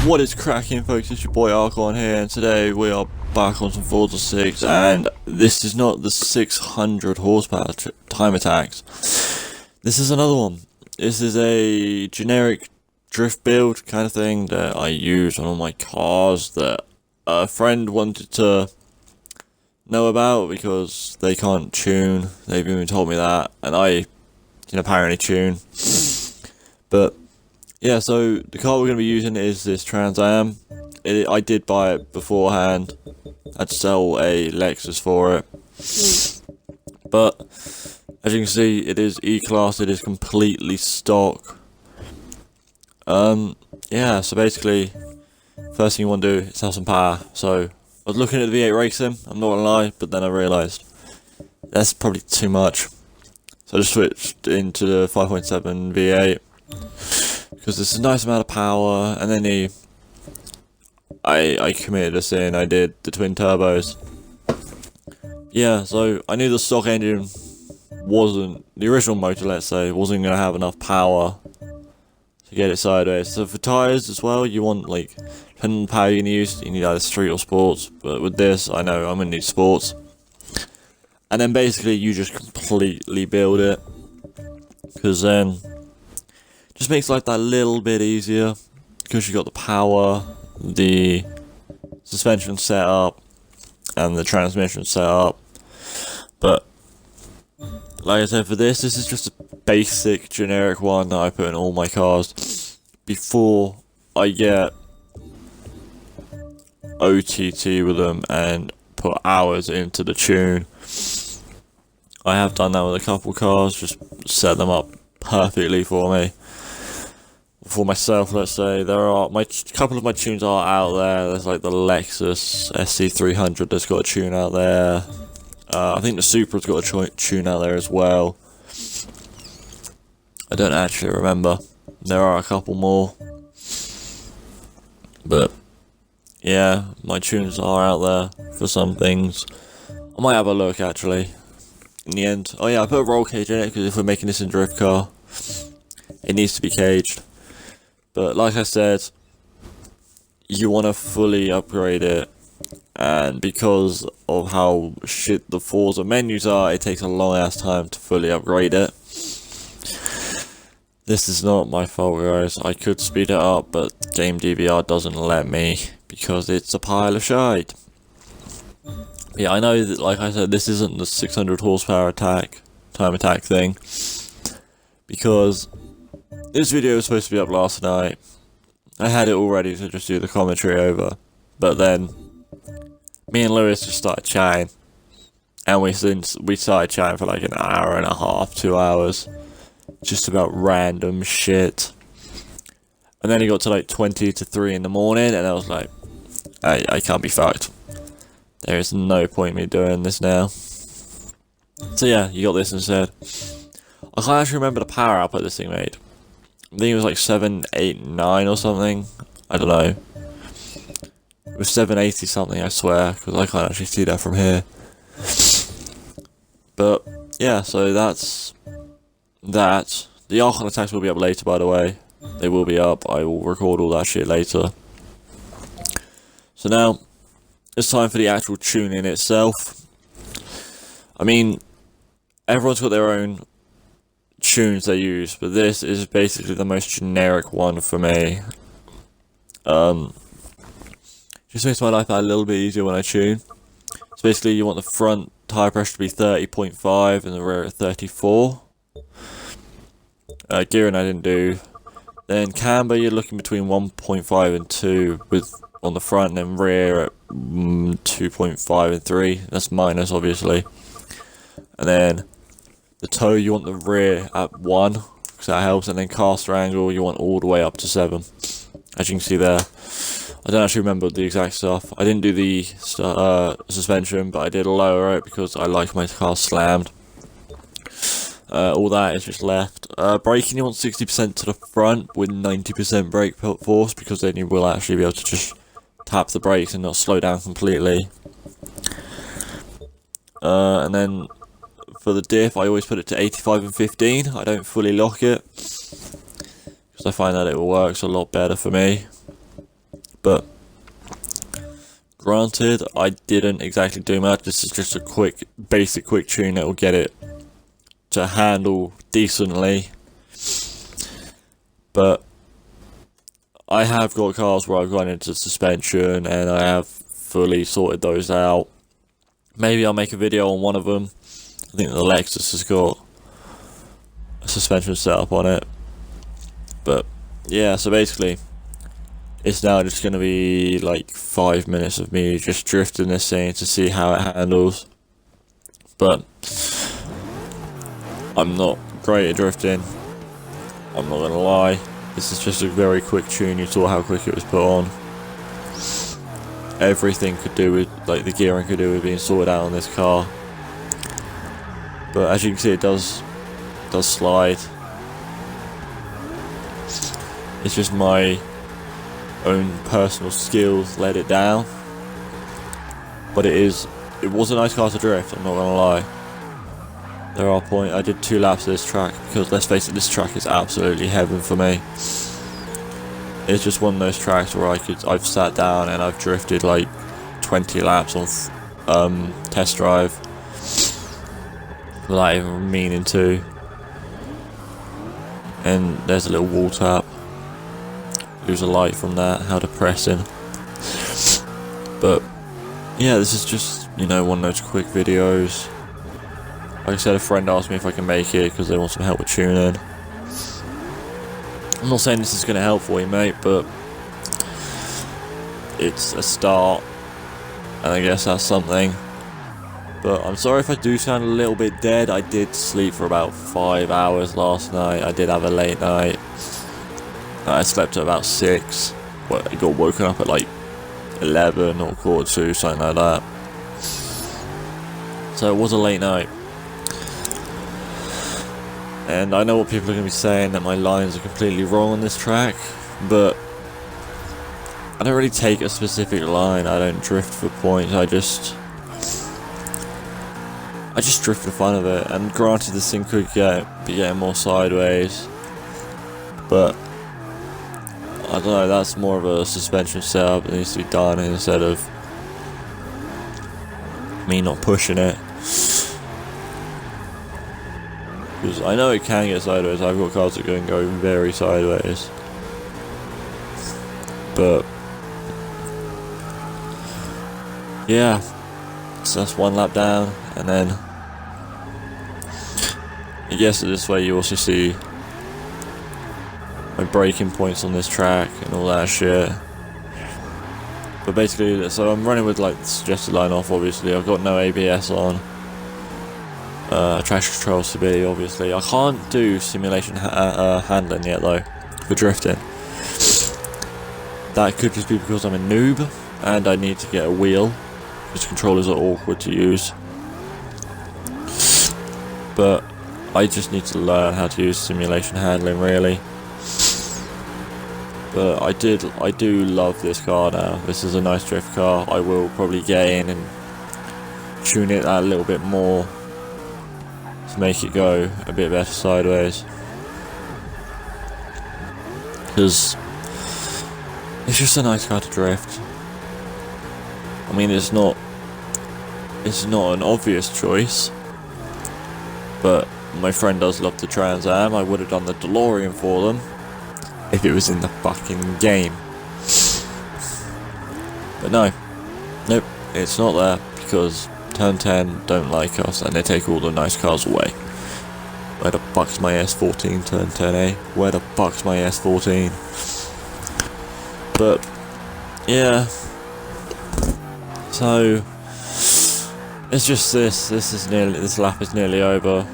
What is cracking, folks? It's your boy Archon here, and today we are back on some Forza 6, and this is not the 600 horsepower time attacks. This is another one. This is a generic drift build kind of thing that I use on all my cars that a friend wanted to know about because they can't tune. They've even told me that, and I can apparently tune. But yeah, so the car we're going to be using is this Trans Am. I did buy it beforehand. I'd sell a Lexus for it. But as you can see, it is E-Class. It is completely stock. Yeah, so basically, first thing you want to do is have some power. So I was looking at the V8 Racing, I'm not going to lie, but then I realised that's probably too much. So I just switched into the 5.7 V8. Because there's a nice amount of power, and then I committed this in, I did the twin turbos. Yeah, so I knew the stock engine wasn't, the original motor let's say, wasn't going to have enough power to get it sideways. So for tyres as well, you want, like, depending on the power you're going to use, you need either street or sports, but with this, I know I'm going to need sports. And then basically you just completely build it, because then just makes life that little bit easier, because you got the power, the suspension set up, and the transmission set up. But like I said, for this is just a basic generic one that I put in all my cars before I get OTT with them and put hours into the tune. I have done that with a couple cars, just set them up perfectly for me. For myself, let's say, there are couple of my tunes are out there. There's like the Lexus SC300 that's got a tune out there. I think the Supra's got a tune out there as well. I don't actually remember. There are a couple more, but yeah, my tunes are out there for some things. I might have a look actually in the end. Oh yeah, I put a roll cage in it because if we're making this in drift car, it needs to be caged. But like I said, you want to fully upgrade it, and because of how shit the Forza menus are, it takes a long ass time to fully upgrade it. This is not my fault, guys. I could speed it up, but Game DVR doesn't let me because it's a pile of shite. Yeah, I know that, like I said, this isn't the 600 horsepower time attack thing, because this video was supposed to be up last night. I had it all ready to just do the commentary over, but then me and Lewis just started chatting, and we started chatting for like an hour and a half, 2 hours, just about random shit. And then it got to like 20 to 3 in the morning, and I was like, I can't be fucked. There is no point in me doing this now. So yeah, you got this instead. I can't actually remember the power output this thing made. I think it was like 789 or something. I don't know. It was 780 something, I swear, because I can't actually see that from here. But yeah, so that's that. The Archon attacks will be up later, by the way. They will be up. I will record all that shit later. So now it's time for the actual tuning itself. I mean, everyone's got their own tunes they use, but this is basically the most generic one for me. Just makes my life a little bit easier when I tune. So basically you want the front tyre pressure to be 30.5 and the rear at 34. Gearing I didn't do. Then camber you're looking between 1.5 and 2 with on the front, and then rear at 2.5 and 3. That's minus obviously. And then the toe, you want the rear at 1, because that helps, and then caster angle, you want all the way up to 7. As you can see there. I don't actually remember the exact stuff. I didn't do the suspension, but I did lower it because I like my car slammed. All that is just left. Braking, you want 60% to the front with 90% brake force, because then you will actually be able to just tap the brakes and not slow down completely. And then for the diff, I always put it to 85 and 15. I don't fully lock it, because I find that it works a lot better for me. But granted, I didn't exactly do much. This is just a basic quick tune that will get it to handle decently. But I have got cars where I've gone into suspension and I have fully sorted those out. Maybe I'll make a video on one of them. I think the Lexus has got a suspension setup on it. But yeah, so basically it's now just going to be like 5 minutes of me just drifting this thing to see how it handles. But I'm not great at drifting, I'm not going to lie. This is just a very quick tune. You saw how quick it was put on. Everything could do with, like, the gearing could do with being sorted out on this car. But as you can see, it does slide. It's just my own personal skills let it down. But it was a nice car to drift, I'm not gonna lie. I did 2 laps of this track because, let's face it, this track is absolutely heaven for me. It's just one of those tracks where I've sat down and I've drifted like 20 laps on test drive without even meaning to. And there's a little wall tap. Lose a light from that, how depressing. But yeah, this is just, one of those quick videos. Like I said, a friend asked me if I can make it because they want some help with tuning. I'm not saying this is going to help for you, mate, but it's a start, and I guess that's something. But I'm sorry if I do sound a little bit dead. I did sleep for about 5 hours last night. I did have a late night. I slept at about 6. I got woken up at like 11 or 1:45, something like that. So it was a late night. And I know what people are going to be saying, that my lines are completely wrong on this track, but I don't really take a specific line. I don't drift for points. I just drift for fun of it. And granted, this thing could be getting more sideways, but I don't know. That's more of a suspension setup that needs to be done instead of me not pushing it. Because I know it can get sideways. I've got cars that can go very sideways. But yeah, so that's 1 lap down, and then I guess this way you also see my braking points on this track and all that shit. But basically, so I'm running with like the suggested line off. Obviously, I've got no ABS on. Traction control, stability, obviously. I can't do simulation handling yet though, for drifting. That could just be because I'm a noob and I need to get a wheel, because controllers are awkward to use. But I just need to learn how to use simulation handling, really. But I do love this car now. This is a nice drift car. I will probably get in and tune it a little bit more to make it go a bit better sideways, because it's just a nice car to drift. I mean, it's not an obvious choice, but my friend does love the Trans Am. I would have done the DeLorean for them if it was in the fucking game. But nope, it's not there, because Turn 10 don't like us and they take all the nice cars away. Where the fuck's my S14 Turn 10, eh? Where the fuck's my S14? But yeah, so it's just this lap is nearly over.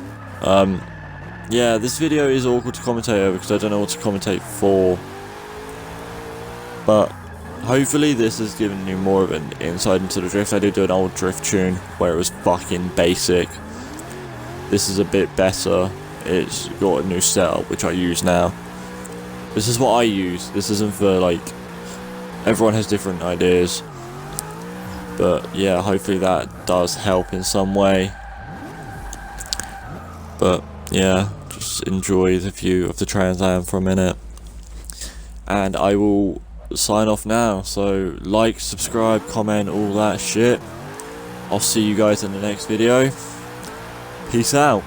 Yeah, this video is awkward to commentate over because I don't know what to commentate for, but hopefully this has given you more of an insight into the drift. I did do an old drift tune where it was fucking basic. This is a bit better. It's got a new setup which I use now. This is what I use. This isn't for, like, everyone has different ideas, but yeah, hopefully that does help in some way. But yeah, just enjoy the view of the Trans Am for a minute, and I will sign off now. So like, subscribe, comment, all that shit. I'll see you guys in the next video. Peace out.